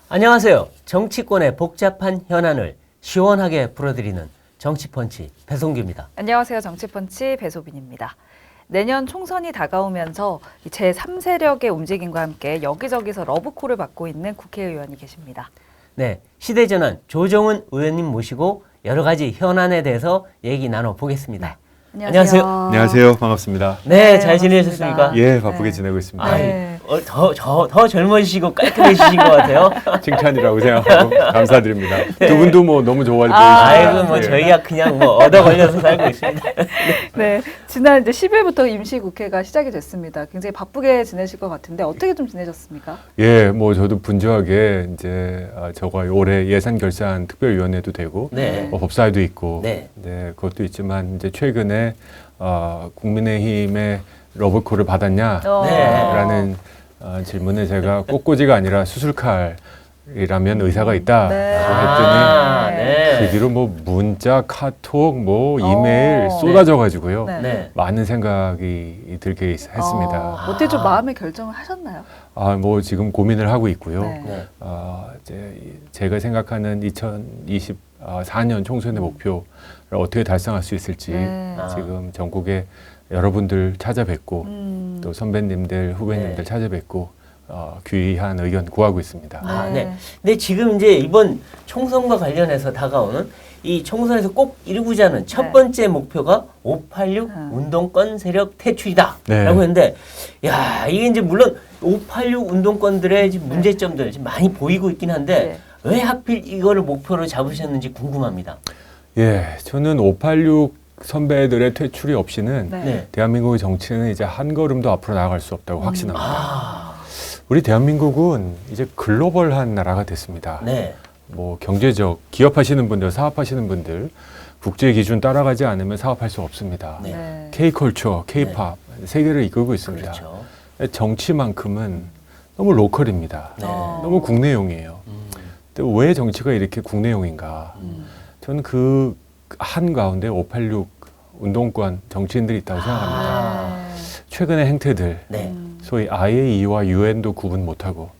안녕하세요. 정치권의 복잡한 현안을 시원하게 풀어드리는 정치펀치 배송규입니다. 안녕하세요. 정치펀치 배소빈입니다. 내년 총선이 다가오면서 제3세력의 움직임과 함께 여기저기서 러브콜을 받고 있는 국회의원이 계십니다. 네, 시대전환 조정은 의원님 모시고 여러 가지 현안에 대해서 얘기 나눠보겠습니다. 안녕하세요. 안녕하세요. 반갑습니다. 네, 잘 지내셨습니까? 예, 바쁘게 지내고 있습니다. 네. 더 젊어지시고 깔끔해지신 것 같아요. 칭찬이라고 생각하고 감사드립니다. 두 분도 뭐 너무 좋아해 아이고, 보이시니까. 뭐 저희가 그냥 뭐 얻어 걸려서 살고 있습니다. 네, 지난 이제 10일부터 임시국회가 시작이 됐습니다. 굉장히 바쁘게 지내실 것 같은데 어떻게 좀 지내셨습니까? 예, 뭐 저도 분주하게 이제 저가 올해 예산 결산 특별위원회도 되고 네. 뭐 법사위도 있고 네. 네, 그것도 있지만 이제 최근에 국민의힘의 러브콜을 받았냐라는 질문에 제가 꽃꽂이가 아니라 수술칼이라면 의사가 있다 네. 했더니 네. 그 뒤로 뭐 문자, 카톡, 뭐 이메일 어. 쏟아져 가지고요. 네. 네. 많은 생각이 들게 했습니다. 어떻게 좀 마음의 결정을 하셨나요? 뭐 지금 고민을 하고 있고요. 네. 네. 제가 생각하는 2024년 총선의 목표를 어떻게 달성할 수 있을지 네. 지금 전국에 여러분들 찾아뵙고 또 선배님들, 후배님들 네. 찾아뵙고 귀한 의견 구하고 있습니다. 아, 네. 네. 근데 지금 이제 이번 총선과 관련해서 다가오는 이 총선에서 꼭 이루고자 하는 첫 네. 번째 목표가 586 운동권 세력 퇴출이다. 네. 라고 했는데, 야, 이게 이제 물론 586 운동권들의 지금 문제점들 지금 많이 보이고 있긴 한데, 왜 하필 이거를 목표로 잡으셨는지 궁금합니다. 예, 저는 586 선배들의 퇴출이 없이는 네. 네. 대한민국의 정치는 이제 한 걸음도 앞으로 나아갈 수 없다고 확신합니다. 아, 우리 대한민국은 이제 글로벌한 나라가 됐습니다. 네. 뭐 경제적 기업하시는 분들, 사업하시는 분들 국제 기준 따라가지 않으면 사업할 수 없습니다. 네. 네. K컬처, K팝 세계를 이끌고 있습니다. 그렇죠. 정치만큼은 너무 로컬입니다. 네. 너무 국내용이에요. 근데 왜 정치가 이렇게 국내용인가? 저는 그 한가운데 586 운동권 정치인들이 있다고 생각합니다. 아. 최근의 행태들, 네. 소위 IAEA와 UN도 구분 못하고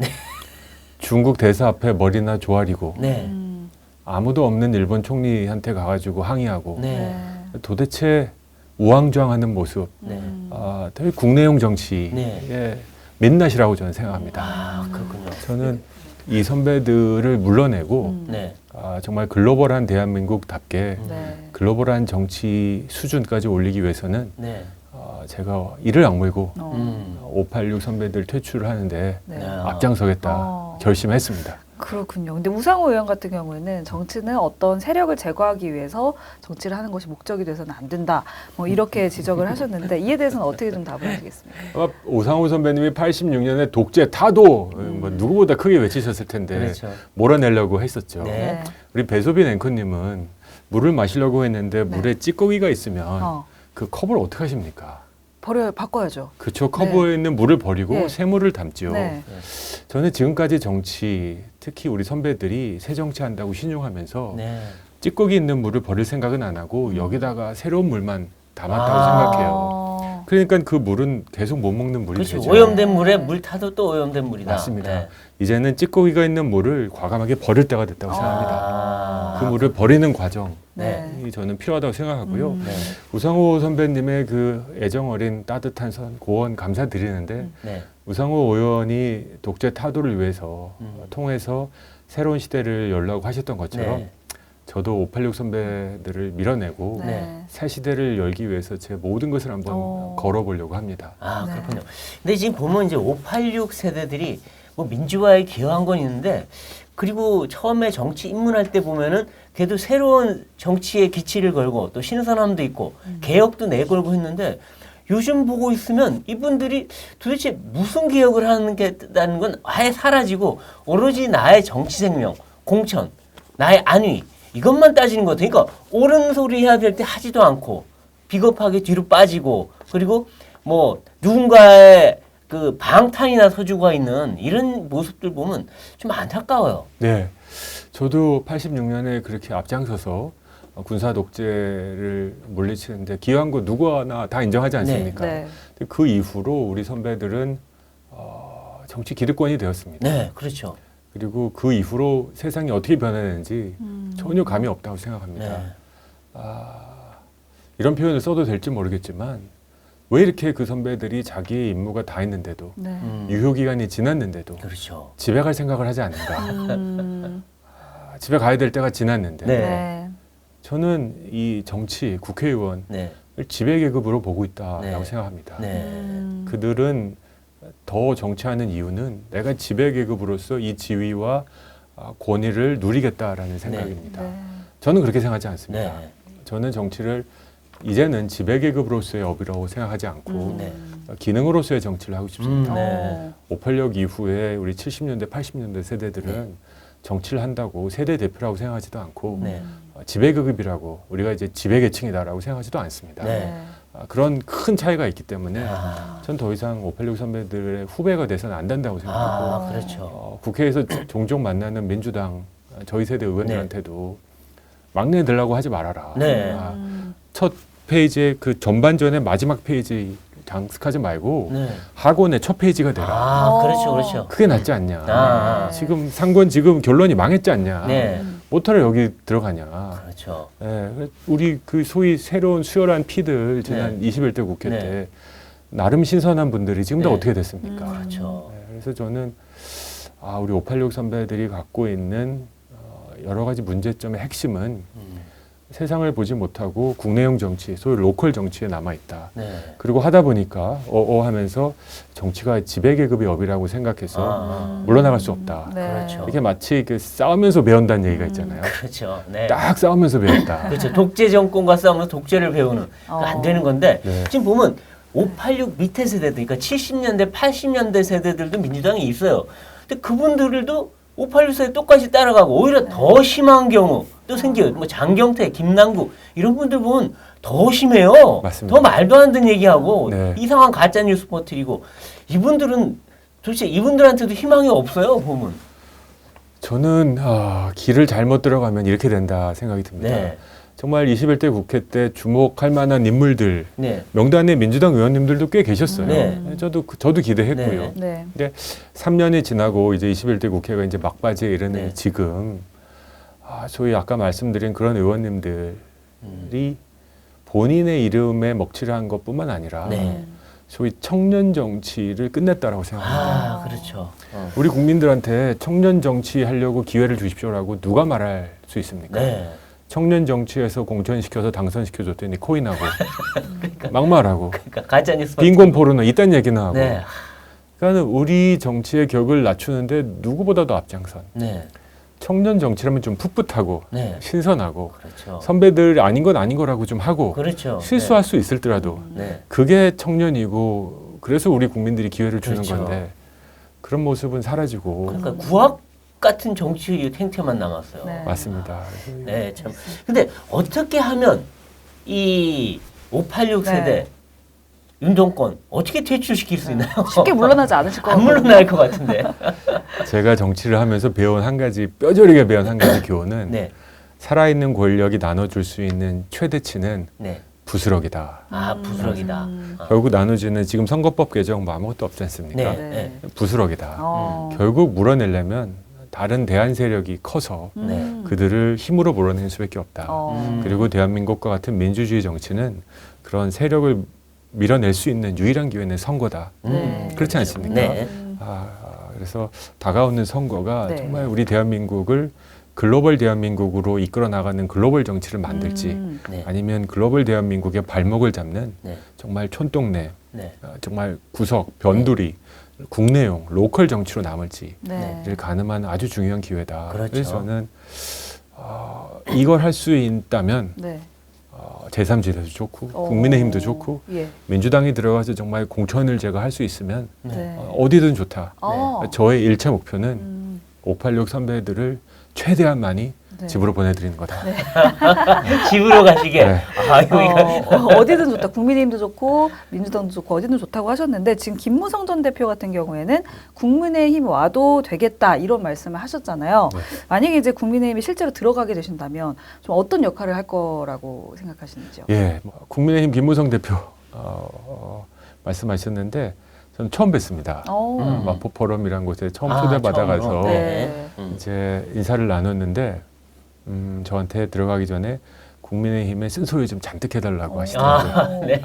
중국 대사 앞에 머리나 조아리고 네. 아무도 없는 일본 총리한테 가가지고 항의하고 네. 도대체 우왕좌왕하는 모습, 네. 되게 국내용 정치의 네. 민낯이라고 저는 생각합니다. 아, 그렇군요. 저는 이 선배들을 물러내고 네. 정말 글로벌한 대한민국답게 네. 글로벌한 정치 수준까지 올리기 위해서는 네. 제가 이를 악물고 586 선배들 퇴출을 하는데 네. 앞장서겠다 결심했습니다. 그렇군요. 근데 우상호 의원 같은 경우에는 정치는 어떤 세력을 제거하기 위해서 정치를 하는 것이 목적이 돼서는 안 된다. 뭐 이렇게 지적을 하셨는데 이에 대해서는 어떻게 좀 답을 하시겠습니까? 아마 오상호 선배님이 86년에 독재 타도 뭐 누구보다 크게 외치셨을 텐데 그렇죠. 몰아내려고 했었죠. 네. 우리 배소빈 앵커님은 물을 마시려고 했는데 물에 찌꺼기가 있으면 그 컵을 어떻게 하십니까? 바꿔야죠. 그렇죠. 컵에 있는 물을 버리고 네. 새물을 담죠. 네. 저는 지금까지 정치, 특히 우리 선배들이 새 정치한다고 신용하면서 네. 찌꺼기 있는 물을 버릴 생각은 안 하고 여기다가 새로운 물만 담았다고 생각해요. 그러니까 그 물은 계속 못 먹는 물이 그렇죠. 되죠. 오염된 물에 물 타도 또 오염된 물이다. 맞습니다. 네. 이제는 찌꺼기가 있는 물을 과감하게 버릴 때가 됐다고 생각합니다. 아. 그 물을 버리는 과정이 네. 저는 필요하다고 생각하고요. 네. 우상호 선배님의 그 애정 어린 따뜻한 고언 감사드리는데 네. 우상호 의원이 독재 타도를 위해서 통해서 새로운 시대를 열라고 하셨던 것처럼 네. 저도 586 선배들을 밀어내고 네. 새 시대를 열기 위해서 제 모든 것을 한번 걸어보려고 합니다. 아, 네. 그렇군요. 근데 지금 보면 이제 586 세대들이 뭐 민주화에 기여한 건 있는데 그리고 처음에 정치 입문할 때 보면은 그래도 새로운 정치에 기치를 걸고 또 신선함도 있고 개혁도 내걸고 했는데 요즘 보고 있으면 이분들이 도대체 무슨 개혁을 하는 건 아예 사라지고 오로지 나의 정치 생명, 공천, 나의 안위 이것만 따지는 것 같아요. 그러니까 옳은 소리 해야 될 때 하지도 않고 비겁하게 뒤로 빠지고 그리고 뭐 누군가의 그 방탄이나 서주가 있는 이런 모습들 보면 좀 안타까워요. 네, 저도 86년에 그렇게 앞장서서 군사 독재를 물리치는데 기여한 거 누구나 다 인정하지 않습니까? 네. 근데 그 이후로 우리 선배들은 정치 기득권이 되었습니다. 네, 그렇죠. 그리고 그 이후로 세상이 어떻게 변화되는지 전혀 감이 없다고 생각합니다. 네. 이런 표현을 써도 될지 모르겠지만 왜 이렇게 그 선배들이 자기의 임무가 다 있는데도 네. 유효기간이 지났는데도 그렇죠. 집에 갈 생각을 하지 않는가. 음. 집에 가야 될 때가 지났는데 네. 네. 저는 이 정치, 국회의원을 네. 지배 계급으로 보고 있다라고 네. 생각합니다. 네. 그들은 더 정치하는 이유는 내가 지배 계급으로서 이 지위와 권위를 누리겠다라는 생각입니다. 네. 저는 그렇게 생각하지 않습니다. 네. 저는 정치를 이제는 지배 계급으로서의 업이라고 생각하지 않고 네. 기능으로서의 정치를 하고 싶습니다. 네. 586 이후에 우리 70년대, 80년대 세대들은 정치를 한다고 세대 대표라고 생각하지도 않고 네. 지배 계급이라고 우리가 이제 지배 계층이다라고 생각하지도 않습니다. 네. 그런 큰 차이가 있기 때문에 아. 전 더 이상 586 선배들의 후배가 돼서는 안 된다고 생각하고 아, 그렇죠. 국회에서 종종 만나는 민주당 저희 세대 의원들한테도 막내 들라고 하지 말아라. 네. 첫 페이지에 그 전반전의 마지막 페이지 장식하지 말고 네. 학원의 첫 페이지가 되라. 아, 그렇죠, 그렇죠. 그게 낫지 않냐. 아. 지금 상권 지금 결론이 망했지 않냐. 네. 못하러 여기 들어가냐. 그렇죠. 예, 우리 그 소위 새로운 수혈한 피들 지난 21대 국회 네. 때 나름 신선한 분들이 지금 다 네. 어떻게 됐습니까? 그렇죠. 예, 그래서 저는 우리 586 선배들이 갖고 있는 여러 가지 문제점의 핵심은 세상을 보지 못하고 국내용 정치, 소위 로컬 정치에 남아 있다. 네. 그리고 하다 보니까 하면서 정치가 지배 계급의 업이라고 생각해서 물러나갈 수 없다. 네. 그렇죠. 이렇게 마치 그 싸우면서 배운다는 얘기가 있잖아요. 그렇죠. 네. 딱 싸우면서 배웠다. 그렇죠. 독재 정권과 싸우면서 독재를 배우는 그러니까 안 되는 건데 네. 지금 보면 586 밑에 세대들, 그러니까 70년대, 80년대 세대들도 민주당에 있어요. 근데 그분들도 586 세대 똑같이 따라가고 오히려 더 심한 경우 또 생겨요. 뭐 장경태, 김남국 이런 분들 보면 더 심해요. 맞습니다. 더 말도 안 되는 얘기하고 네. 이상한 가짜 뉴스 퍼뜨리고 이분들은 도대체 이분들한테도 희망이 없어요. 보면. 저는 길을 잘못 들어가면 이렇게 된다 생각이 듭니다. 네. 정말 21대 국회 때 주목할 만한 인물들 네. 명단에 민주당 의원님들도 꽤 계셨어요. 네. 저도 기대했고요. 네. 네. 3년이 지나고 이제 21대 국회가 이제 막바지에 이르는 네. 지금 소위 아까 말씀드린 그런 의원님들이 본인의 이름에 먹칠을 한 것뿐만 아니라 네. 소위 청년 정치를 끝냈다라고 생각합니다. 그렇죠. 우리 국민들한테 청년 정치 하려고 기회를 주십시오라고 누가 말할 수 있습니까? 네. 청년 정치에서 공천시켜서 당선시켜줬더니 코인하고 막말하고 그러니까 가짜 뉴스 빈곤 포르노 이딴 얘기나 하고 네. 그러니까 우리 정치의 격을 낮추는데 누구보다도 앞장선 네. 청년 정치라면 좀 풋풋하고 네. 신선하고 그렇죠. 선배들 아닌 건 아닌 거라고 좀 하고 그렇죠. 실수할 수 있을더라도 네. 그게 청년이고 그래서 우리 국민들이 기회를 주는 그렇죠. 건데 그런 모습은 사라지고 그러니까 구악 같은 정치 행태만 남았어요. 네. 맞습니다. 네, 참. 근데 어떻게 하면 이 586 네. 세대 윤정권 어떻게 퇴출시킬 수 있나요? 쉽게 물러나지 않으실 것 안 같아요. 물러날 것 같은데. 제가 정치를 하면서 배운 한 가지 뼈저리게 배운 한 가지 교훈은 네, 살아있는 권력이 나눠줄 수 있는 최대치는 네. 부스럭이다. 부스럭이다. 결국 나눠지는 지금 선거법 개정 뭐 아무것도 없지 않습니까? 네, 네. 네. 부스럭이다. 결국 물어내려면 다른 대안 세력이 커서 네. 그들을 힘으로 물어낼 수밖에 없다. 그리고 대한민국과 같은 민주주의 정치는 그런 세력을 밀어낼 수 있는 유일한 기회는 선거다. 네. 그렇지 않습니까? 네. 그래서 다가오는 선거가 네. 정말 우리 대한민국을 글로벌 대한민국으로 이끌어 나가는 글로벌 정치를 만들지 네. 아니면 글로벌 대한민국의 발목을 잡는 네. 정말 촌동네 네. 정말 구석 변두리 국내용 로컬 정치로 남을지를 네. 가늠하는 아주 중요한 기회다. 그렇죠. 그래서 저는 이걸 할 수 있다면 네. 제3지대도 좋고 국민의힘도 좋고 예. 민주당이 들어가서 정말 공천을 제가 할 수 있으면 네. 어디든 좋다. 어. 저의 1차 목표는 586 선배들을 최대한 많이 네. 집으로 보내드리는 거다. 네. 집으로 가시게. 네. 여기가 어디든 좋다. 국민의힘도 좋고 민주당도 좋고 어디든 좋다고 하셨는데 지금 김무성 전 대표 같은 경우에는 국민의힘 와도 되겠다 이런 말씀을 하셨잖아요. 네. 만약에 이제 국민의힘이 실제로 들어가게 되신다면 좀 어떤 역할을 할 거라고 생각하시는지요? 예, 국민의힘 김무성 대표 말씀하셨는데 저는 처음 뵀습니다. 마포 포럼이라는 곳에 처음 초대받아가서 처음으로. 네. 이제 인사를 나눴는데 저한테 들어가기 전에 국민의힘에 쓴소리 좀 잔뜩 해달라고 하시더라고요. 네.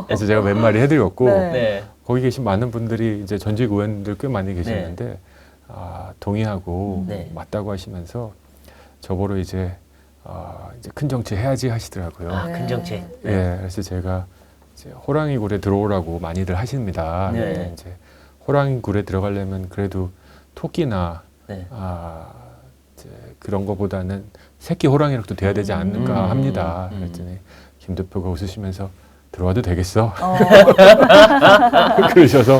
그래서 제가 몇 마디 해드렸고 네. 네. 거기 계신 많은 분들이 이제 전직 의원들 꽤 많이 계시는데 동의하고 네. 맞다고 하시면서 저보러 이제 큰 정치 해야지 하시더라고요. 네. 큰 정치. 예, 그래서 제가 이제 호랑이 굴에 들어오라고 많이들 하십니다. 네. 근데 이제 호랑이 굴에 들어가려면 그래도 토끼나 네. 이제 그런 거보다는 새끼 호랑이라도 돼야 되지 않을까 합니다. 음. 그랬더니 김 대표가 웃으시면서 들어와도 되겠어? 어, 그러셔서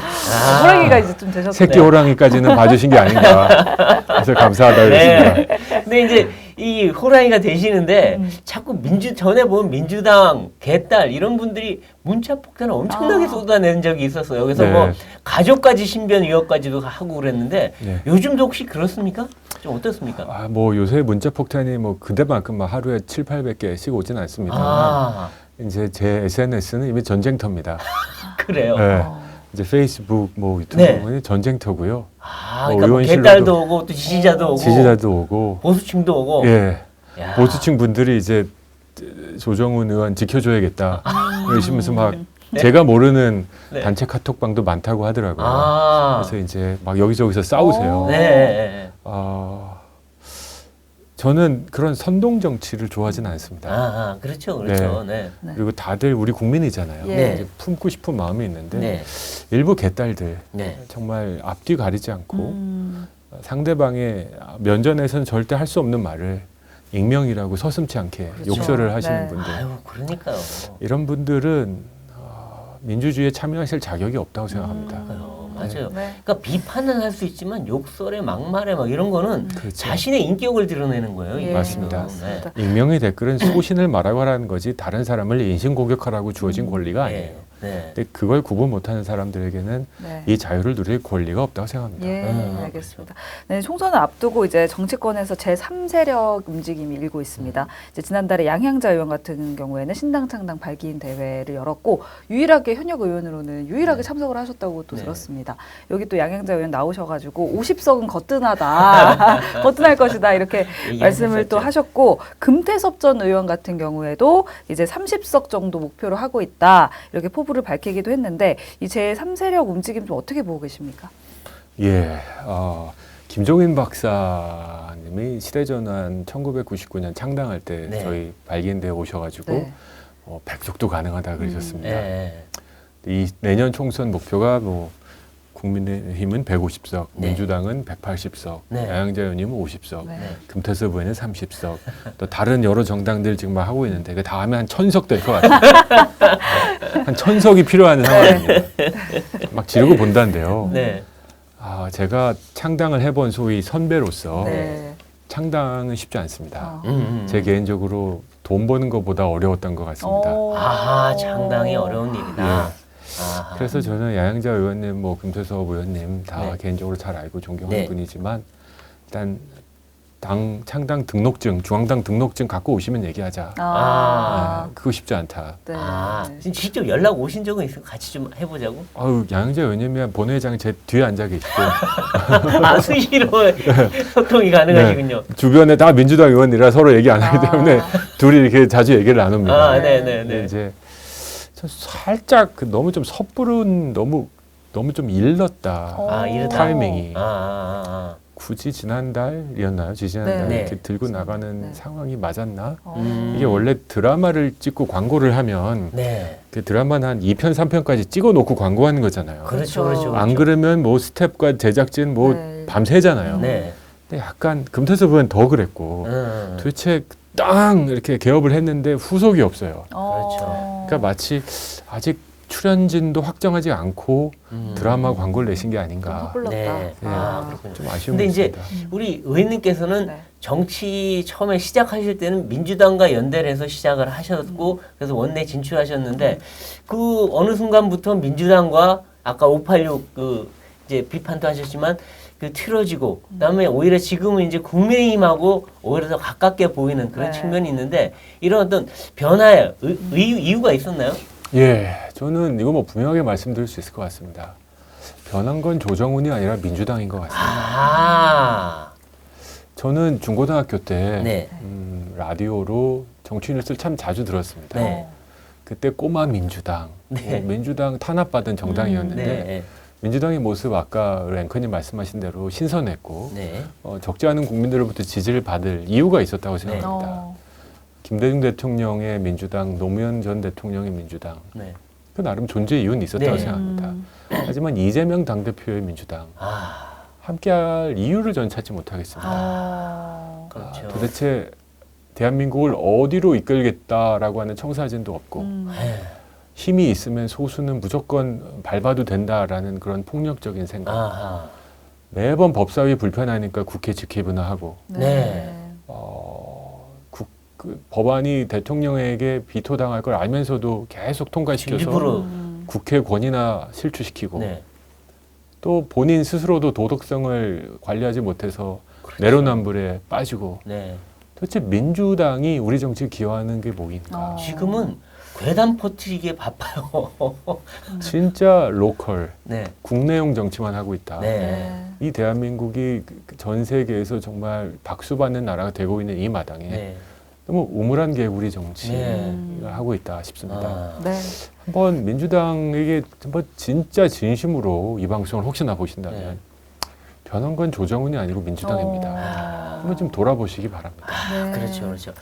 호랑이가 이제 좀 되셨네요. 새끼 호랑이까지는 봐주신 게 아닌가. 그래서 감사하다 그랬습니다. 네. 근데 이제 이 호랑이가 되시는데 자꾸 전에 보면 민주당 개딸 이런 분들이 문자 폭탄을 엄청나게 쏟아낸 적이 있었어요. 그래서 네. 뭐 가족까지 신변 위협까지도 하고 그랬는데 네. 요즘도 혹시 그렇습니까? 좀 어떻습니까? 뭐 요새 문자 폭탄이 뭐 그대만큼 막 하루에 700~800개씩 오진 않습니다. 아, 이제 제 SNS는 이미 전쟁터입니다. 그래요. 네. 어. 이제 페이스북 뭐 유튜브 네. 보면 전쟁터고요. 아, 뭐 그러니까 뭐 의원실로도- 개딸도 오고 또 지지자도 오고 지지자도 오고. 보수층도 오고. 예. 야. 보수층 분들이 이제 조정훈 의원 지켜줘야겠다 이러시면서 막 네. 제가 모르는 네. 단체 카톡방도 많다고 하더라고요. 아, 그래서 이제 막 여기저기서 싸우세요. 네. 저는 그런 선동 정치를 좋아하지는 않습니다. 그렇죠, 그렇죠. 네. 네. 그리고 다들 우리 국민이잖아요. 예. 이제 품고 싶은 마음이 있는데 네. 일부 개딸들 네. 정말 앞뒤 가리지 않고 음. 상대방의 면전에서는 절대 할 수 없는 말을 익명이라고 서슴지 않게 그렇죠. 욕설을 하시는 네. 분들. 아유, 그러니까요. 이런 분들은 민주주의에 참여하실 자격이 없다고 생각합니다. 맞아요. 네. 그러니까 비판은 할 수 있지만 욕설에 막말에 막 이런 거는 그렇죠. 자신의 인격을 드러내는 거예요. 이게 예, 맞습니다. 지금. 네. 맞습니다. 익명의 댓글은 소신을 말하고 하라는 거지 다른 사람을 인신공격하라고 주어진 권리가 아니에요. 네. 근데 그걸 구분 못하는 사람들에게는 네. 이 자유를 누릴 권리가 없다고 생각합니다. 예, 알겠습니다. 네, 총선을 앞두고 이제 정치권에서 제3세력 움직임이 일고 있습니다. 이제 지난달에 양향자 의원 같은 경우에는 신당 창당 발기인 대회를 열었고 유일하게 현역 의원으로는 유일하게 참석을 하셨다고 또 네. 들었습니다. 여기 또 양향자 의원 나오셔가지고 50석은 거뜬하다, 거뜬할 것이다 이렇게 말씀을 또 하셨고 금태섭 전 의원 같은 경우에도 이제 30석 정도 목표로 하고 있다 이렇게 포부를 밝히기도 했는데 이 제3세력 움직임 좀 어떻게 보고 계십니까? 예, 김종인 박사님이 시대전환 1999년 창당할 때 네. 저희 발기인대에 오셔가지고 네. 백석도 가능하다 그러셨습니다. 네. 이 내년 총선 목표가 뭐 국민의힘은 150석, 네. 민주당은 180석, 네. 양양자 의원님은 50석, 네. 금태섭 의원은 30석, 또 다른 여러 정당들 지금 막 하고 있는데 그 다음에 한 1000석 될 것 같아요. 한 1000석이 필요한 상황입니다. 막 지르고 본다는데요. 네. 제가 창당을 해본 소위 선배로서 네. 창당은 쉽지 않습니다. 제 개인적으로 돈 버는 것보다 어려웠던 것 같습니다. 아하, 상당히 어려운 일이다. 아하. 그래서 저는 양양자 의원님, 뭐 금태섭 의원님 다 네. 개인적으로 잘 알고 존경하는 네. 분이지만 일단 당 창당 등록증, 중앙당 등록증 갖고 오시면 얘기하자. 그거 쉽지 않다. 네. 지금 직접 연락 오신 적은 있어요? 같이 좀 해보자고? 양양자 의원님이 본회의장 제 뒤에 앉아 계시고 수시로 소통이 가능하시군요. 주변에 다 민주당 의원이라 서로 얘기 안 하기 때문에 둘이 이렇게 자주 얘기를 나눕니다. 네네네. 근데 이제 저 살짝 너무 좀 섣부른 너무 좀 일렀다. 이러다. 타이밍이 굳이 지난달이었나요? 지난달 네. 이렇게 들고 나가는 네. 상황이 맞았나? 음. 이게 원래 드라마를 찍고 광고를 하면 네. 그 드라마는 한 2편, 3편까지 찍어놓고 광고하는 거잖아요. 그렇죠, 그렇죠. 안 그러면 뭐 스텝과 제작진 뭐 네. 밤새잖아요. 네. 근데 약간 금태섭 의원 더 그랬고 도대체 땅 이렇게 개업을 했는데 후속이 없어요. 그렇죠. 그러니까 마치 아직 출연진도 확정하지 않고 드라마 광고를 내신 게 아닌가. 헛불렀다. 네. 좀 아쉬운 근데 게 이제 있습니다. 우리 의원님께서는 네. 정치 처음에 시작하실 때는 민주당과 연대를 해서 시작을 하셨고 그래서 원내 진출하셨는데 그 어느 순간부터 민주당과 아까 586 그 이제 비판도 하셨지만 그 틀어지고 그다음에 오히려 지금은 이제 국민의힘하고 오히려 더 가깝게 보이는 그런 네. 측면이 있는데 이런 어떤 변화의 이유가 있었나요? 예, 저는 이거 뭐 분명하게 말씀드릴 수 있을 것 같습니다. 변한 건 조정훈이 아니라 민주당인 것 같습니다. 아, 저는 중고등학교 때 네. 라디오로 정치 뉴스를 참 자주 들었습니다. 네. 그때 꼬마 민주당, 네. 민주당 탄압받은 정당이었는데 네. 민주당의 모습 아까 앵커님 말씀하신 대로 신선했고 네. 적지 않은 국민들로부터 지지를 받을 이유가 있었다고 생각합니다. 어. 김대중 대통령의 민주당, 노무현 전 대통령의 민주당 네. 그 나름 존재 이유는 있었다고 네. 생각합니다. 하지만 이재명 당대표의 민주당 아, 함께할 이유를 전 찾지 못하겠습니다. 그렇죠. 도대체 대한민국을 어디로 이끌겠다라고 하는 청사진도 없고 에휴, 힘이 있으면 소수는 무조건 밟아도 된다라는 그런 폭력적인 생각. 아하. 매번 법사위 불편하니까 국회 직회부나 하고 네. 그 법안이 대통령에게 비토당할 걸 알면서도 계속 통과시켜서 일부러. 국회 권위나 실추시키고 네. 또 본인 스스로도 도덕성을 관리하지 못해서 그렇죠. 내로남불에 빠지고 네. 도대체 민주당이 우리 정치에 기여하는 게 뭐인가. 지금은 괴담 퍼뜨리기에 바빠요. 진짜 로컬, 네. 국내용 정치만 하고 있다. 네. 이 대한민국이 전 세계에서 정말 박수받는 나라가 되고 있는 이 마당에 네. 너무 우물한 개구리 정치를 네. 하고 있다 싶습니다. 아. 네. 한번 민주당에게 한번 진짜 진심으로 이 방송을 혹시나 보신다면 네. 변한 건 조정훈이 아니고 민주당입니다. 한번 좀 돌아보시기 바랍니다. 네. 그렇죠, 그렇죠.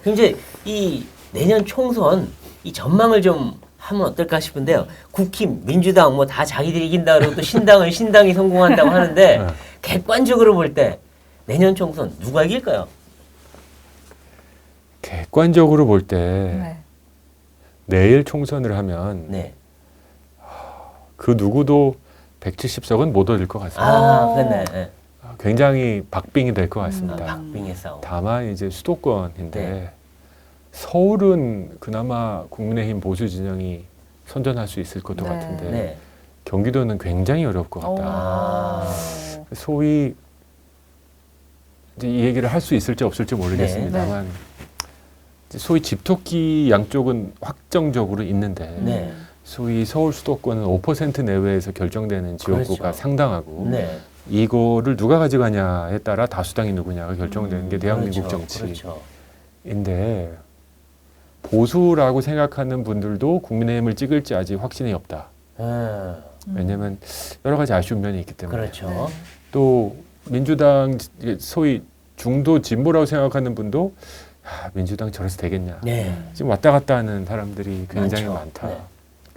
그럼 이제 이 내년 총선 이 전망을 좀 하면 어떨까 싶은데요. 국힘, 민주당 뭐 다 자기들이 이긴다 그러고 또 신당은 신당이 성공한다고 하는데 네. 객관적으로 볼 때 내년 총선 누가 이길까요? 객관적으로 볼 때 네. 내일 총선을 하면 네. 그 누구도 170석은 못 얻을 것 같습니다. 아, 그네. 네. 굉장히 박빙이 될 것 같습니다. 박빙의 싸움. 다만 이제 수도권인데 네. 서울은 그나마 국민의힘 보수 진영이 선전할 수 있을 것도 네. 같은데 네. 경기도는 굉장히 어려울 것 같다. 아. 소위 이제 이 얘기를 할 수 있을지 없을지 모르겠습니다만 이제 소위 집토끼 양쪽은 확정적으로 있는데 네. 소위 서울 수도권은 5% 내외에서 결정되는 지역구가 그렇죠. 상당하고 네. 이거를 누가 가져가냐에 따라 다수당이 누구냐가 결정되는 게 대한민국 그렇죠. 정치인데 그렇죠. 보수라고 생각하는 분들도 국민의힘을 찍을지 아직 확신이 없다. 왜냐하면 여러 가지 아쉬운 면이 있기 때문에. 그렇죠. 또 민주당 소위 중도 진보라고 생각하는 분도 민주당 저래서 되겠냐. 네. 지금 왔다 갔다 하는 사람들이 굉장히 많죠. 많다. 네.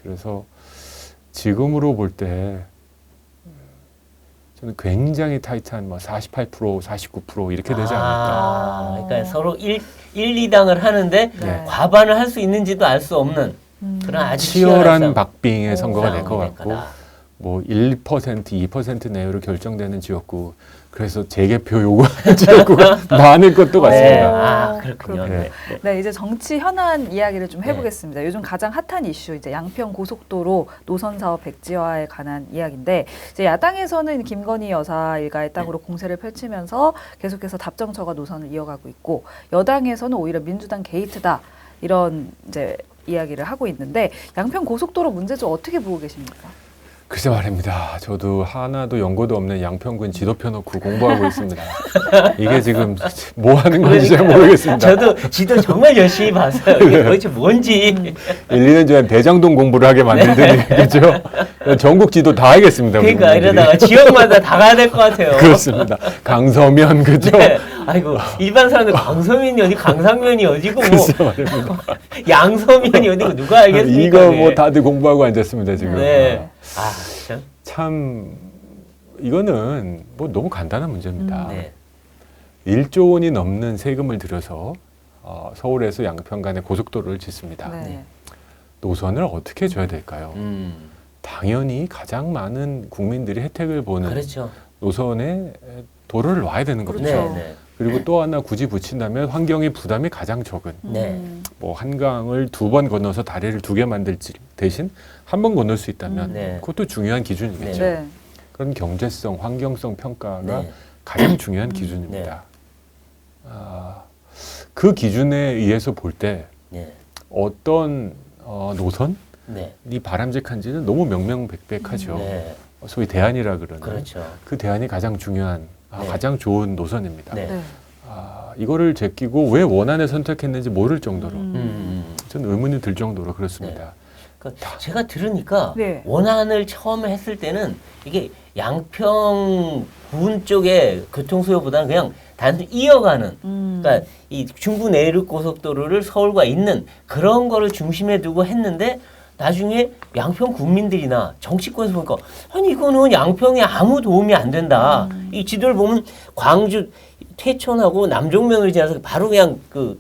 그래서 지금으로 볼 때 저는 굉장히 타이트한 뭐 48%, 49% 이렇게 되지 않을까. 그러니까 서로 1, 2당을 하는데 네. 과반을 할 수 있는지도 알 수 없는 그런 아주 치열한 싸움. 박빙의 선거가 될 것 싸움이 같고 거다. 뭐 1%, 2% 내외로 결정되는 지역구 그래서 재개표 요구하는 지역구가 많을 것도 네. 같습니다. 아, 그렇군요. 네. 네. 네, 이제 정치 현안 이야기를 좀 네. 해보겠습니다. 요즘 가장 핫한 이슈 이제 양평 고속도로 노선 사업 백지화에 관한 이야기인데 이제 야당에서는 김건희 여사 일가의 땅으로 공세를 펼치면서 계속해서 답정처가 노선을 이어가고 있고 여당에서는 오히려 민주당 게이트다 이런 이제 이야기를 하고 있는데 양평 고속도로 문제 좀 어떻게 보고 계십니까? 글쎄 말입니다. 저도 하나도 연고도 없는 양평군 지도 펴놓고 공부하고 있습니다. 이게 지금 뭐 하는 건지 잘 모르겠습니다. 저도 지도 정말 열심히 봤어요. 이게 도대체 뭔지. 1, 2년 전에 대장동 공부를 하게 만들더니 그죠? 전국 지도 다 알겠습니다. 그러니까 국민들이. 이러다가 지역마다 다 가야 될 것 같아요. 그렇습니다. 강서면 그죠? 네. 아이고 일반 사람들 강서면이 어디 강상면이 어디고 뭐 글쎄 말입니다. 양서면이 어디고 누가 알겠습니까? 이거 그게. 뭐 다들 공부하고 앉았습니다 지금. 네. 아, 참. 참 이거는 뭐 너무 간단한 문제입니다. 네. 1조 원이 넘는 세금을 들여서 서울에서 양평 간에 고속도로를 짓습니다. 네. 노선을 어떻게 줘야 될까요? 음. 당연히 가장 많은 국민들이 혜택을 보는 그렇죠. 노선에 도로를 놔야 되는 거죠. 그렇죠. 네, 네. 그리고 또 하나 굳이 붙인다면 환경의 부담이 가장 적은 네. 뭐 한강을 2번 건너서 다리를 2개 만들지 대신 한 번 건널 수 있다면 네. 그것도 중요한 기준이겠죠. 네. 그런 경제성, 환경성 평가가 네. 가장 중요한 기준입니다. 그 기준에 의해서 볼 때 네. 어떤 노선이 네. 바람직한지는 너무 명명백백하죠. 네. 소위 대안이라 그러는 그렇죠. 그 대안이 가장 중요한 네. 가장 좋은 노선입니다. 네. 네. 이거를 제끼고 왜 원안을 선택했는지 모를 정도로 저는 의문이 들 정도로 그렇습니다. 그러니까 제가 들으니까 네. 원안을 처음에 했을 때는 이게 양평군 쪽의 교통수요보다는 그냥 단순히 이어가는 그러니까 이 중부 내륙 고속도로를 서울과 잇는 그런 거를 중심에 두고 했는데 나중에 양평 국민들이나 정치권에서 보니까 아니 이거는 양평에 아무 도움이 안 된다. 이 지도를 보면 광주 퇴촌하고 남종면으로 지나서 바로 그냥 그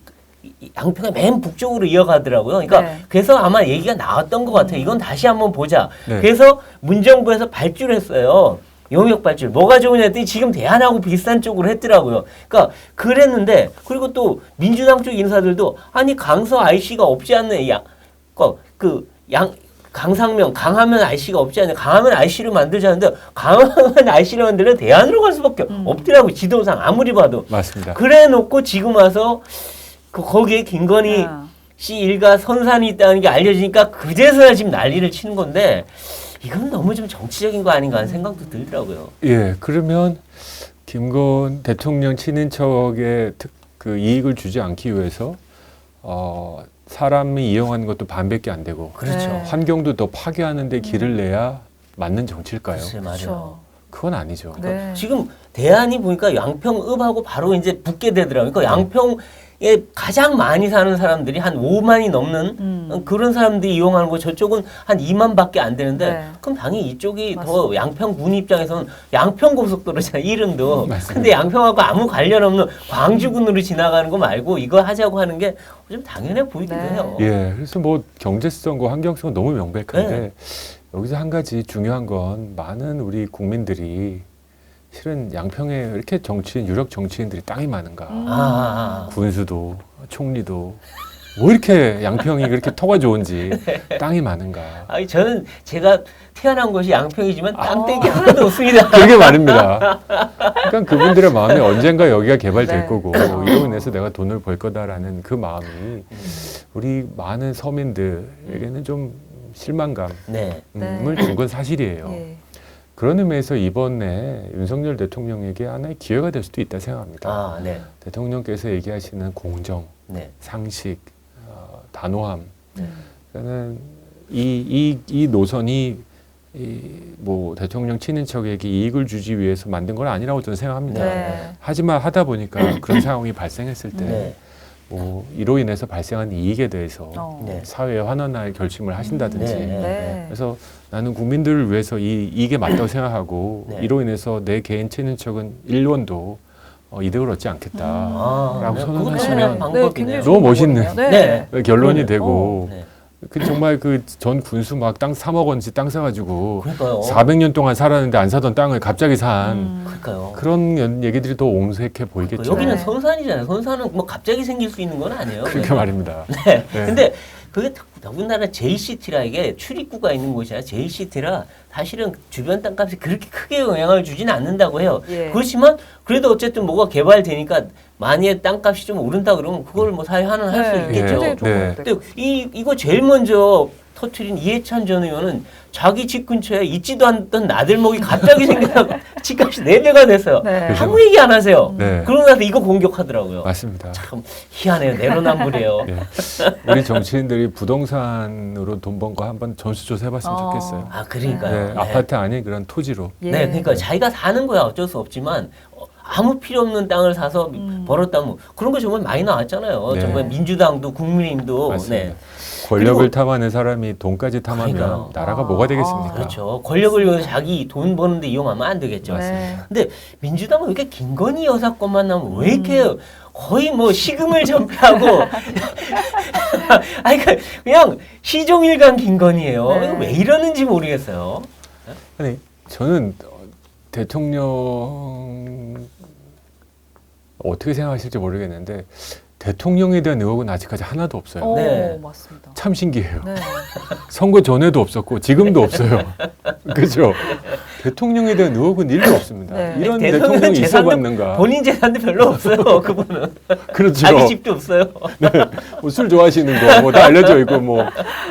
양평의 맨 북쪽으로 이어가더라고요. 그러니까 네. 그래서 아마 얘기가 나왔던 것 같아요. 이건 다시 한번 보자. 네. 그래서 문정부에서 발주를 했어요. 용역 발주. 뭐가 좋으냐 했더니 지금 대안하고 비슷한 쪽으로 했더라고요. 그러니까 그랬는데 그리고 또 민주당 쪽 인사들도 아니 강서 IC가 없지 않는 강상면 강하면 IC가 없지 않냐. 강하면 IC를 만들자는데 강하면 IC를 만들면 대안으로 갈 수밖에 없더라고요. 지도상 아무리 봐도. 맞습니다. 그래 놓고 지금 와서 거기에 김건희 씨 일가 선산이 있다는 게 알려지니까 그제서야 지금 난리를 치는 건데 이건 너무 좀 정치적인 거 아닌가 하는 생각도 들더라고요. 예, 그러면 김건 대통령 친인척의 그 이익을 주지 않기 위해서 사람이 이용하는 것도 반밖에 안 되고 그렇죠. 네. 환경도 더 파괴하는 데 길을 내야 맞는 정치일까요? 글쎄 말이에요. 그렇죠. 그건 아니죠. 네. 지금 대안이 보니까 양평읍하고 바로 이제 붙게 되더라고요. 그러니까 양평에 가장 많이 사는 사람들이 한 5만이 넘는 그런 사람들이 이용하는 거 저쪽은 한 2만밖에 안 되는데 네. 그럼 당연히 이쪽이 맞습니다. 더 양평군 입장에서는 양평고속도로잖아요. 이름도. 맞습니다. 근데 양평하고 아무 관련 없는 광주군으로 지나가는 거 말고 이거 하자고 하는 게 좀 당연해 보이기도 네. 해요. 예, 그래서 뭐 경제성과 환경성은 너무 명백한데 네. 여기서 한 가지 중요한 건 많은 우리 국민들이 실은 양평에 이렇게 유력 정치인들이 땅이 많은가. 군수도 총리도 뭐 이렇게 양평이 그렇게 터가 좋은지 땅이 많은가. 아니 저는 제가 태어난 곳이 양평이지만 땅떼기 하나도 없습니다. 그게 말입니다. 그러니까 그분들의 마음이 언젠가 여기가 개발될 네. 거고 이로 인해서 내가 돈을 벌 거다라는 그 마음이 우리 많은 서민들에게는 좀 실망감을 네. 준 건 사실이에요. 예. 그런 의미에서 이번에 윤석열 대통령에게 하나의 기회가 될 수도 있다 생각합니다. 아, 네. 대통령께서 얘기하시는 공정, 네. 상식, 단호함. 네. 그러니까는 이 노선이 뭐 대통령 친인척에게 이익을 주기 위해서 만든 건 아니라고 저는 생각합니다. 네. 하지만 하다 보니까 그런 상황이 발생했을 때 네. 뭐 이로 인해서 발생한 이익에 대해서 네. 사회에 환원할 결심을 하신다든지 네. 네. 그래서 나는 국민들을 위해서 이게 맞다고 생각하고 네. 이로 인해서 내 개인 친인척은 1원도 이득을 얻지 않겠다. 라고 선언하시면 방법이네요. 굉장히 너무 좋은 멋있는 거거든요. 네. 결론이 그러네요. 되고 네. 그 정말 그 전 군수 막 땅 3억 원씩 땅 사가지고 그러니까요. 400년 동안 살았는데 안 사던 땅을 갑자기 산 그러니까요. 그런 얘기들이 더 옹색해 보이겠죠. 여기는 네. 선산이잖아요. 선산은 뭐 갑자기 생길 수 있는 건 아니에요. 그렇게 말입니다. 네. 네. 근데 그게 더군다나 JCT라 이게 출입구가 있는 곳이라 JCT라 사실은 주변 땅값이 그렇게 크게 영향을 주지는 않는다고 해요. 예. 그렇지만 그래도 어쨌든 뭐가 개발되니까 만약에 땅값이 좀 오른다 그러면 그걸 뭐 사회 환원할 수 네. 있겠죠. 굉장히 좋은 네. 것 같아요. 근데 이거 제일 먼저 터트린 이해찬 전 의원은 자기 집 근처에 있지도 않던 나들목이 갑자기 생겨서 집값이 4배가 됐어요. 네. 그죠. 아무 얘기 안 하세요. 네. 그러고 나서 이거 공격하더라고요. 맞습니다. 참 희한해요. 내로남불이에요. 예. 우리 정치인들이 부동산으로 돈 번 거 한번 전수조사 해봤으면 좋겠어요. 아 그러니까요. 네, 아파트 아닌 그런 토지로. 예. 네, 그러니까 자기가 사는 거야 어쩔 수 없지만 아무 필요 없는 땅을 사서 벌었다면 그런 거 정말 많이 나왔잖아요. 네. 정말 민주당도 국민의힘도. 맞습니다. 네. 권력을 그리고- 탐하는 사람이 돈까지 탐하면 그러니까요. 나라가 뭐가 되겠습니까? 그렇죠. 권력을 이용해서 자기 돈 버는데 이용하면 안 되겠죠. 네. 근데 민주당은 왜 이렇게 김건희 여사 것만 나오면 왜 이렇게 거의 뭐 식음을 전폐하고 아니 그냥 시종일관 김건희예요. 네. 이거 왜 이러는지 모르겠어요. 아니 저는 대통령 어떻게 생각하실지 모르겠는데 대통령에 대한 의혹은 아직까지 하나도 없어요. 오, 네. 맞습니다. 참 신기해요. 네. 선거 전에도 없었고 지금도 없어요. 그죠? 대통령에 대한 의혹은 일도 없습니다. 네. 이런 대통령은 대통령이 재산도- 있어봤는가? 본인 재산도 별로 없어요. 그분은 그렇죠. 자기 집도 없어요. 뭐술 좋아하시는 거 뭐 다 알려져 있고 뭐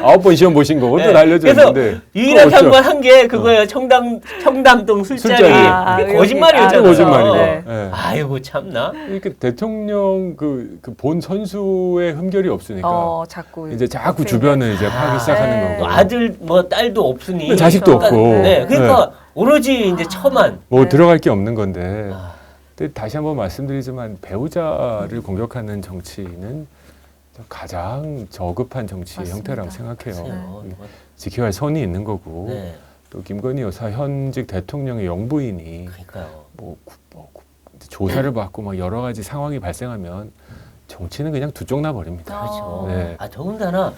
9번 시험 보신 거 그것도 네. 다 알려져 그래서 있는데 유일하게 그거 한 어쩌- 건 한 게 그거예요. 청담동 술자리. 술자리. 그게 거짓말이었잖아요. 거짓말이고. 네. 예. 아이고 참나. 그러니까 대통령 그 본 선수의 흠결이 없으니까 자꾸 이제 자꾸 옆에 주변을 이제 파기 시작하는 네. 거고. 아들 뭐 딸도 없으니 자식도 그렇죠. 없고. 네, 그러니까 오로지 이제 처만. 뭐 네. 들어갈 게 없는 건데. 아, 근데 다시 한번 말씀드리지만 배우자를 공격하는 정치는 가장 저급한 정치 맞습니다. 형태라고 생각해요. 글쎄요. 지켜야 할 선이 있는 거고 네, 또 김건희 여사 현직 대통령의 영부인이 그러니까요. 조사를 받고 막 여러 가지 상황이 발생하면 정치는 그냥 두 쪽 나 버립니다. 그렇죠. 네. 아 더군다나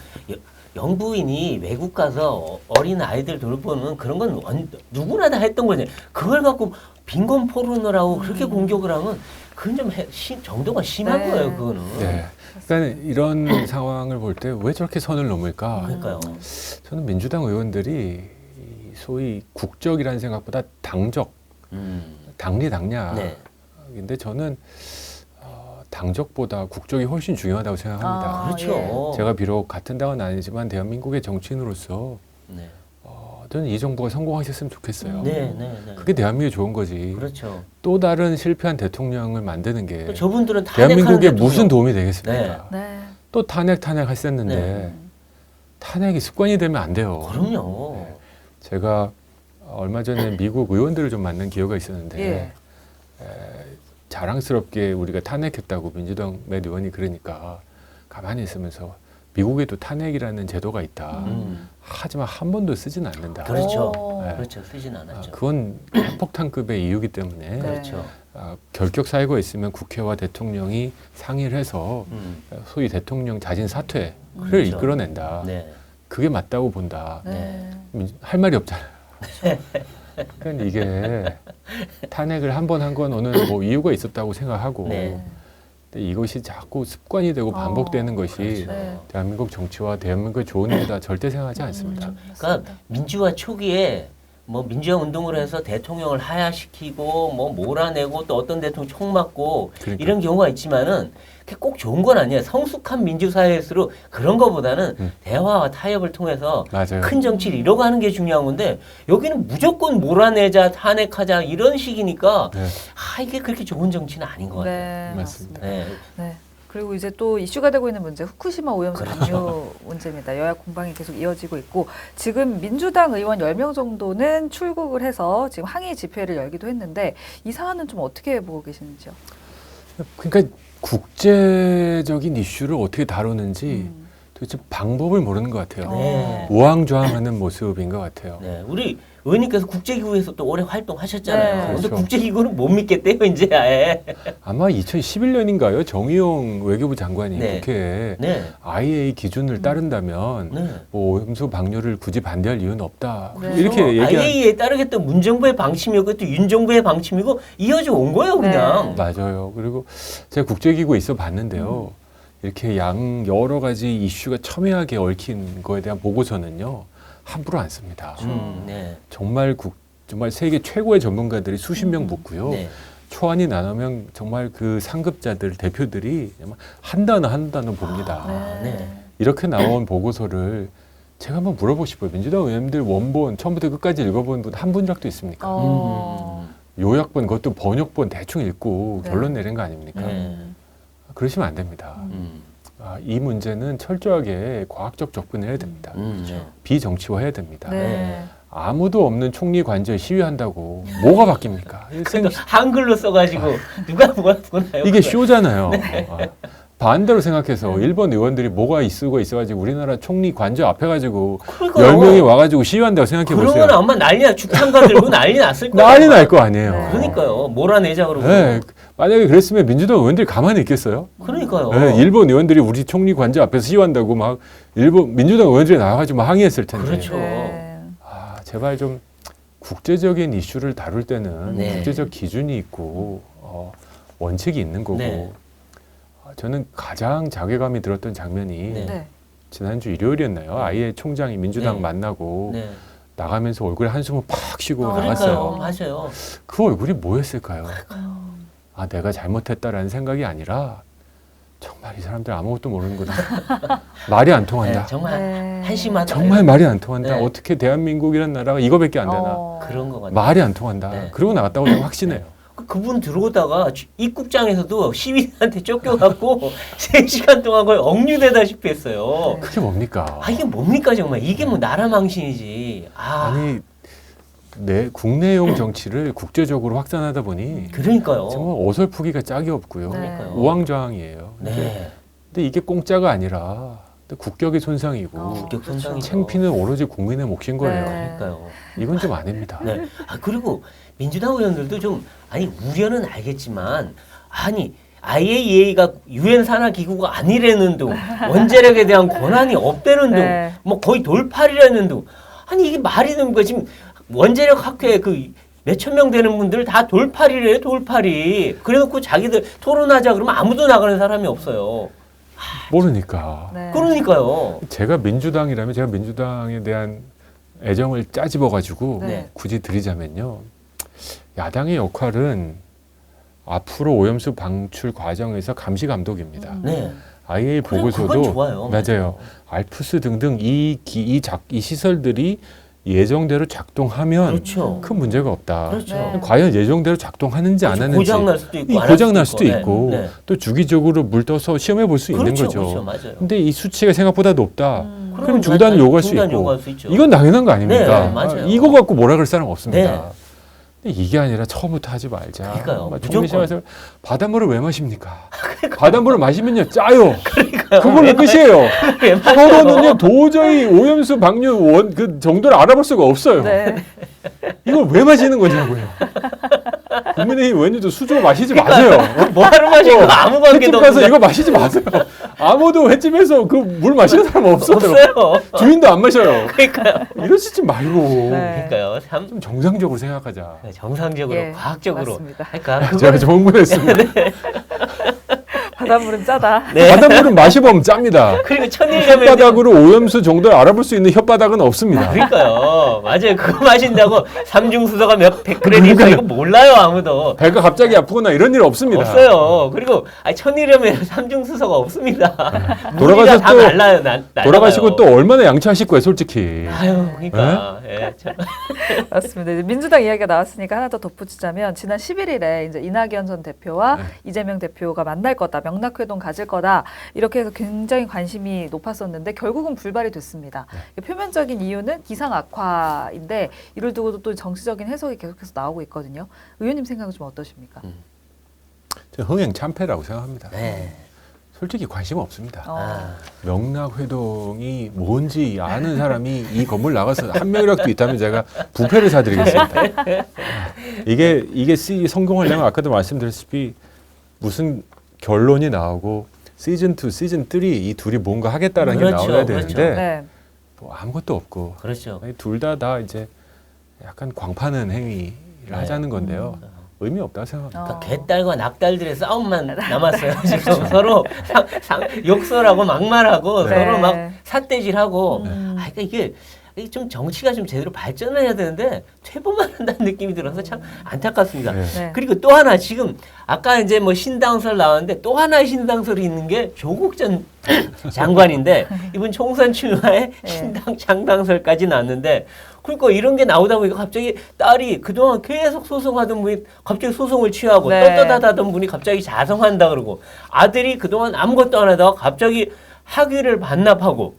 영부인이 외국 가서 어린 아이들 돌보는 그런 건 누구나 다 했던 거지. 그걸 갖고 빈곤 포론을 하고 그렇게 공격을 하면 그건 좀 정도가 심한 네. 거예요. 그거는. 네. 그러니까 이런 상황을 볼 때 왜 저렇게 선을 넘을까? 그러니까요. 저는 민주당 의원들이 이 소위 국적이라는 생각보다 당적, 당리당략. 네. 근데 저는 당적보다 국적이 훨씬 중요하다고 생각합니다. 아, 그렇죠. 제가 비록 같은 당은 아니지만 대한민국의 정치인으로서 네. 저는 이 정부가 성공하셨으면 좋겠어요. 네, 네, 네. 그게 대한민국에 좋은 거지. 그렇죠. 또 다른 실패한 대통령을 만드는 게 또 저분들은 탄핵하는 대한민국에 대통령. 무슨 도움이 되겠습니까? 네. 또 탄핵 했었는데 네. 탄핵이 습관이 되면 안 돼요. 그럼요. 네. 제가 얼마 전에 미국 의원들을 좀 만난 기회가 있었는데 예. 자랑스럽게 우리가 탄핵했다고 민주당 몇 의원이 그러니까 가만히 있으면서 미국에도 탄핵이라는 제도가 있다. 하지만 한 번도 쓰진 않는다. 그렇죠. 오. 네. 그렇죠. 쓰진 않았죠. 그건 폭탄급의 이유기 때문에 네. 그렇죠. 결격 사유가 있으면 국회와 대통령이 상의를 해서 음. 소위 대통령 자진 사퇴를 그렇죠. 이끌어낸다. 네. 그게 맞다고 본다. 네. 할 말이 없잖아요. 그러니까 이게 탄핵을 한 번 한 건 어느 뭐 이유가 있었다고 생각하고 네. 근데 이것이 자꾸 습관이 되고 반복되는 것이 그렇죠. 네. 대한민국 정치와 대한민국의 좋은 일이다 절대 생각하지 않습니다. 그러니까 민주화 초기에 뭐 민주화 운동을 해서 대통령을 하야시키고 뭐 몰아내고 또 어떤 대통령 총 맞고 그러니까. 이런 경우가 있지만은 그게 꼭 좋은 건 아니에요. 성숙한 민주사회일수록 그런 거보다는 대화와 타협을 통해서 맞아요. 큰 정치를 이뤄가는 게 중요한 건데 여기는 무조건 몰아내자 탄핵하자 이런 식이니까 네. 이게 그렇게 좋은 정치는 아닌 것 같아요. 네, 맞습니다. 맞습니다. 네. 네. 그리고 이제 또 이슈가 되고 있는 문제 후쿠시마 오염수 그렇죠. 방류 문제입니다. 여야 공방이 계속 이어지고 있고 지금 민주당 의원 10명 정도는 출국을 해서 지금 항의 집회를 열기도 했는데 이 사안은 좀 어떻게 보고 계시는지요? 그러니까 국제적인 이슈를 어떻게 다루는지 도대체 방법을 모르는 것 같아요. 네. 우왕좌왕하는 모습인 것 같아요. 네, 우리 의원님께서 국제기구에서 또 오래 활동하셨잖아요. 네. 근데 그렇죠. 국제기구는 못 믿겠대요, 이제 아예. 아마 2011년인가요? 정의용 외교부 장관이 네. 국회에 네, IAEA 기준을 따른다면 네. 뭐 오염수 방류를 굳이 반대할 이유는 없다. 네. 이렇게 얘기한 IAEA에 따르겠던 문정부의 방침이었고 또 윤정부의 방침이고 이어져 온 거예요, 그냥. 맞아요. 그리고 제가 국제기구에 있어 봤는데요. 이렇게 여러 가지 이슈가 첨예하게 얽힌 거에 대한 보고서는요. 함부로 안 씁니다. 네. 정말 세계 최고의 전문가들이 수십 명 붙고요. 네. 초안이 나누면 정말 그 상급자들 대표들이 한 단어 봅니다. 네. 이렇게 나온 보고서를 제가 한번 물어보고 싶어요. 민주당 의원님들 원본 처음부터 끝까지 읽어본 분 한 분이라도 있습니까? 요약본 그것도 번역본 대충 읽고 네. 결론 내린 거 아닙니까? 네. 그러시면 안 됩니다. 이 문제는 철저하게 과학적 접근을 해야 됩니다. 네. 비정치화해야 됩니다. 네. 아무도 없는 총리 관저에 시위한다고 뭐가 바뀝니까? 또 한글로 써가지고 누가 뭐나요? 이게 쇼잖아요. 반대로 생각해서 일본 의원들이 뭐가 쓰고 있어가지고 우리나라 총리 관저 앞에 가지고 그러니까요. 10명이 와가지고 시위한다고 생각해 그러면 보세요. 아마 난리나 죽창가 들고 난리 났을 거예요. 난리 날 거 아니에요. 네. 그러니까요. 몰아내자 그러고. 네, 만약에 그랬으면 민주당 의원들이 가만히 있겠어요? 그러니까요. 네, 일본 의원들이 우리 총리 관저 앞에서 시위한다고 막 일본 민주당 의원들이 나와가지고 막 항의했을 텐데. 그렇죠. 네. 제발 좀 국제적인 이슈를 다룰 때는 네. 국제적 기준이 있고 원칙이 있는 거고 네. 저는 가장 자괴감이 들었던 장면이 네. 네. 지난주 일요일이었나요? 아예 총장이 민주당 네. 만나고 네. 나가면서 얼굴에 한숨을 팍 쉬고 그러니까요. 나갔어요. 맞아요. 그 얼굴이 뭐였을까요? 아, 내가 잘못했다라는 생각이 아니라 정말 이 사람들 아무것도 모르는구나. 말이 안 통한다. 네, 정말 네. 한심하다. 정말 말이 안 통한다. 네. 어떻게 대한민국이라는 나라가 이거밖에 안 되나. 그런 거 같아요. 말이 안 통한다. 네. 그러고 나갔다고 제가 확신해요. 그분 들어오다가 입국장에서도 시민한테 쫓겨갖고 3시간 동안 거의 억류되다시피 했어요. 네. 그게 뭡니까? 아, 이게 뭡니까 정말. 이게 뭐 나라 망신이지. 아니, 내 국내용 정치를 국제적으로 확산하다 보니 그러니까요. 정말 어설프기가 짝이 없고요. 네. 그러니까요. 우왕좌왕이에요. 네. 근데 이게 공짜가 아니라 국격의 손상이고 국격 손상이죠. 챙피는 오로지 국민의 몫인 거예요. 네. 그러니까요. 이건 좀 아닙니다. 네. 아, 그리고 민주당 의원들도 좀 아니 우려는 알겠지만 아니 IAEA가 유엔 산하 기구가 아니라는데 원자력에 대한 권한이 없다는데 네. 뭐 거의 돌팔이라는데 아니 이게 말이 되는 거야. 지금 원자력 학회 그 몇천 명 되는 분들 다 돌팔이래요, 돌팔이. 그래놓고 자기들 토론하자 그러면 아무도 나가는 사람이 없어요. 모르니까. 네. 그러니까요. 제가 민주당이라면 제가 민주당에 대한 애정을 짜집어가지고 네. 굳이 드리자면요. 야당의 역할은 앞으로 오염수 방출 과정에서 감시 감독입니다. 네. IA 그건 보고서도 좋아요. 맞아요. 알프스 등등 이 시설들이 예정대로 작동하면 그렇죠. 큰 문제가 없다. 그렇죠. 네. 과연 예정대로 작동하는지 안 하는지 고장 날 수도 있고, 안 할 고장 날 수도 있고 네. 네. 또 주기적으로 물 떠서 시험해 볼 수 있는 그렇죠, 거죠. 그렇죠, 맞아요. 근데 이 수치가 생각보다 높다. 그럼 그럼 중단을 요구할 수 중단 있고 요구할 수 있죠. 이건 당연한 거 아닙니까? 네, 맞아요. 이거 갖고 뭐라 그럴 사람 없습니다. 네. 근데 이게 아니라 처음부터 하지 말자. 그러니까요. 막 무조건. 총리실에서 바닷물을 왜 마십니까? 바닷물을 마시면요 짜요. 그러니까요. 그걸로 끝이에요. 왜 서로는요 도저히 오염수 방류 그 정도를 알아볼 수가 없어요. 네. 이걸 왜 마시는 거냐고요. 국민의힘 의원님도 수조 마시지 마세요. 뭐하러 마시고 아무 관계도 횟집 가서 없는데. 이거 마시지 마세요. 아무도 횟집에서 그 물 마시는 사람 없어요. 없어요. 주인도 안 마셔요. 그러니까요. 이러시지 말고 네. 그러니까요. 참 좀 정상적으로 생각하자. 정상적으로 예, 과학적으로. 맞습니다. 그러니까 제가 그걸 좋은 거 했습니다. 바닷물은 짜다. 네. 바닷물은 마시보면 짭니다. 그리고 천일염에 혓바닥으로 오염수 정도를 알아볼 수 있는 혓바닥은 없습니다. 그러니까요. 맞아요. 그거 마신다고 삼중수소가 몇 100g이니까 이거 몰라요, 아무도. 배가 갑자기 아프거나 이런 일 없습니다. 없어요. 그리고 아니 천일염에는 삼중수소가 없습니다. 돌아가서 다 또- 날라요. 돌아가시고 또 얼마나 양치하실 거예요, 솔직히. 아유, 그러니까. 예, 참. 맞습니다. 이제 민주당 이야기가 나왔으니까 하나 더 덧붙이자면 지난 11일에 이제 이낙연 전 대표와 이재명 대표가 만날 거다, 명락회동 가질 거다 이렇게 해서 굉장히 관심이 높았었는데 결국은 불발이 됐습니다. 표면적인 이유는 기상 악화인데 이를 두고도 또 정치적인 해석이 계속해서 나오고 있거든요. 의원님 생각은 좀 어떠십니까? 저는 흥행 참패라고 생각합니다. 네. 솔직히 관심 없습니다. 아, 명락회동이 뭔지 아는 사람이 이 건물 나가서 한 명이라도 있다면 제가 부패를 사드리겠습니다. 이게 성공하려면 아까도 말씀드렸다시피 무슨 결론이 나오고 시즌 2, 시즌 3 이 둘이 뭔가 하겠다라는 그렇죠, 게 나와야 그렇죠. 되는데 네. 뭐 아무것도 없고 그렇죠. 둘 다 이제 약간 광파는 행위를 네. 하자는 건데요. 의미 없다고 생각합니다. 그러니까 개딸과 낙딸들의 싸움만 남았어요. 지금 서로 욕설하고 막말하고 네. 서로 막 삿대질하고. 음. 아, 그러니까 이게 좀 정치가 좀 제대로 발전을 해야 되는데 퇴보만 한다는 느낌이 들어서 참 안타깝습니다. 네. 네. 그리고 또 하나 지금 아까 이제 뭐 신당설 나왔는데 또 하나의 신당설이 있는 게 조국 전 장관인데 이분 총선 출마에 네. 신당 창당설까지 나왔는데 그러니까 이런 게 나오다 보니까 갑자기 딸이 그동안 계속 소송하던 분이 갑자기 소송을 취하고 네. 떳떳하던 분이 갑자기 자성한다 그러고 아들이 그동안 아무것도 안 하다가 갑자기 학위를 반납하고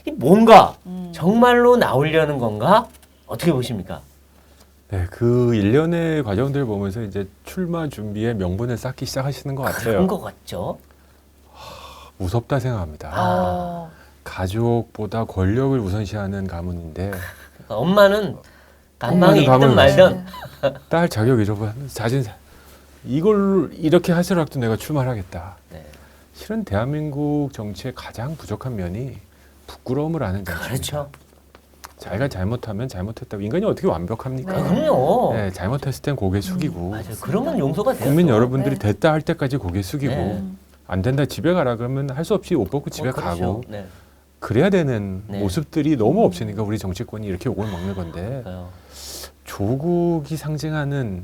이 뭔가 정말로 나오려는 건가? 어떻게 보십니까? 네, 그 일련의 과정들을 보면서 이제 출마 준비에 명분을 쌓기 시작하시는 것 같아요. 그런 것 같죠. 무섭다 생각합니다. 어. 가족보다 권력을 우선시하는 가문인데 그러니까 엄마는 간방에 엄마는 있든 말든 딸 자격 잃어버린 자진 이걸 이렇게 할수록도 내가 출마를 하겠다. 네. 실은 대한민국 정치의 가장 부족한 면이 부끄러움을 아는 정치입니다. 그렇죠. 자기가 잘못하면 잘못했다고 인간이 어떻게 완벽합니까? 아, 그럼요. 네, 잘못했을 땐 고개 숙이고 맞아요. 그러면 용서가 돼요. 국민 여러분들이 네. 됐다 할 때까지 고개 숙이고 네. 안 된다 집에 가라 그러면 할 수 없이 옷 벗고 집에 그렇죠. 가고 네. 그래야 되는 네. 모습들이 너무 없으니까 우리 정치권이 이렇게 욕을 먹는 건데 조국이 상징하는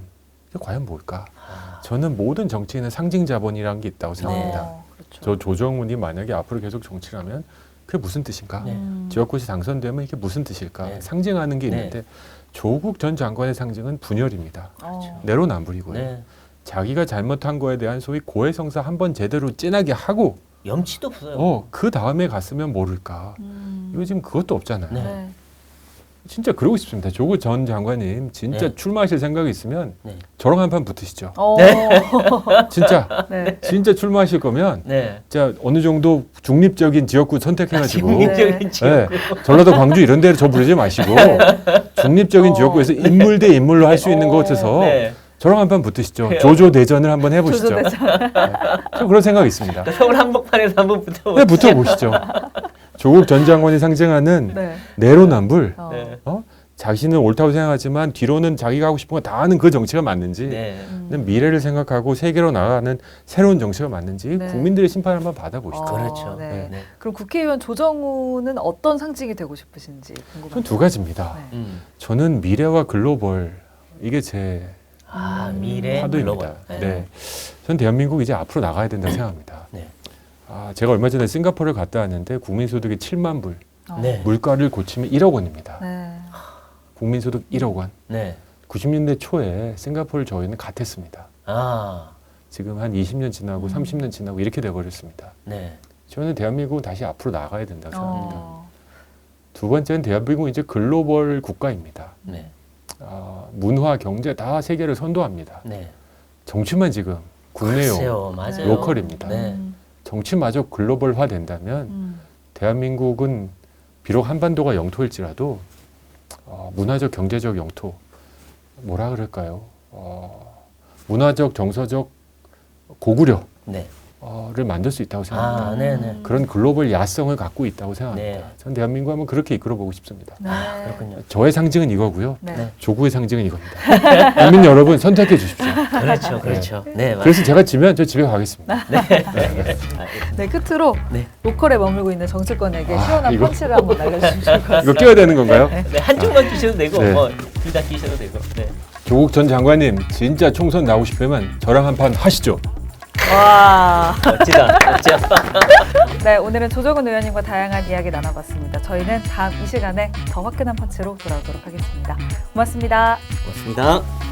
게 과연 뭘까? 저는 모든 정치인은 상징 자본이라는 게 있다고 생각합니다. 그렇죠. 저 조정훈이 만약에 앞으로 계속 정치를 하면 그게 무슨 뜻인가? 네. 지역구시 당선되면 이게 무슨 뜻일까? 네. 상징하는 게 네. 있는데 조국 전 장관의 상징은 분열입니다. 어. 내로남불이고요. 네. 자기가 잘못한 거에 대한 소위 고해성사 한번 제대로 진하게 하고 염치도 없어요. 그 다음에 갔으면 모를까. 요즘 그것도 없잖아요. 네. 네. 진짜 그러고 싶습니다. 조국 전 장관님 진짜 네. 출마하실 생각이 있으면 네. 저랑 한판 붙으시죠. 진짜 네. 진짜 출마하실 거면 네. 진짜 어느 정도 중립적인 지역구 선택해가지고 중립적인 지역. 네. 전라도 광주 이런 데를 저 부르지 마시고 중립적인 지역구에서 인물 대 인물로 할 수 있는 것에서 네. 저랑 한판 붙으시죠. 그래요. 조조 대전을 한번 해보시죠. 조조 대전. 저 그런 생각이 있습니다. 서울 한복판에서 한번 붙어보세요. 네, 붙어보시죠. 조국 전 장관이 상징하는 네. 내로남불, 어. 네. 자신은 옳다고 생각하지만 뒤로는 자기가 하고 싶은 거 다 하는 그 정치가 맞는지, 네. 미래를 생각하고 세계로 나아가는 새로운 정치가 맞는지 네. 국민들의 심판을 한번 받아보시죠. 그렇죠. 네. 네. 그럼 국회의원 조정우는 어떤 상징이 되고 싶으신지 전 궁금합니다. 두 가지입니다. 네. 저는 미래와 글로벌 이게 제 미래 화두입니다. 글로벌. 네. 전 대한민국 이제 앞으로 나가야 된다고 생각합니다. 네. 제가 얼마 전에 싱가포르를 갔다 왔는데 국민소득이 7만 불, 어. 네. 물가를 고치면 1억 원입니다. 네. 국민소득 1억 원. 네. 90년대 초에 싱가포르 저희는 같았습니다. 아. 지금 한 20년 지나고 30년 지나고 이렇게 돼버렸습니다. 네. 저는 대한민국은 다시 앞으로 나가야 된다고 생각합니다. 어. 두 번째는 대한민국은 이제 글로벌 국가입니다. 네. 문화, 경제 다 세계를 선도합니다. 네. 정치만 지금 국내용, 글쎄요, 맞아요. 로컬입니다. 네. 정치마저 글로벌화 된다면 대한민국은 비록 한반도가 영토일지라도 문화적, 경제적 영토, 뭐라 그럴까요? 문화적, 정서적 고구려 네. 를 만들 수 있다고 생각합니다. 아, 네네. 그런 글로벌 야성을 갖고 있다고 생각합니다. 네. 전 대한민국 한번 그렇게 이끌어보고 싶습니다. 네. 그렇군요. 저의 상징은 이거고요. 네. 네. 조국의 상징은 이겁니다. 국민 여러분 선택해 주십시오. 그렇죠, 그렇죠. 네, 맞아요. 그래서 제가 지면 저 집에 가겠습니다. 네, 끝으로 네. 로컬에 머물고 있는 정치권에게 시원한 이거- 펀치를 한번 날려주시면 좋을 것 이거 같습니다. 끼워야 되는 건가요? 네, 한쪽만 끼셔도 되고, 네. 둘 다 끼셔도 되고. 네. 조국 전 장관님 진짜 총선 나오고 싶으면 저랑 한판 하시죠. 와. 멋지다, 멋져. 네, 오늘은 조정훈 의원님과 다양한 이야기 나눠봤습니다. 저희는 다음 이 시간에 더 화끈한 펀치로 돌아오도록 하겠습니다. 고맙습니다. 고맙습니다.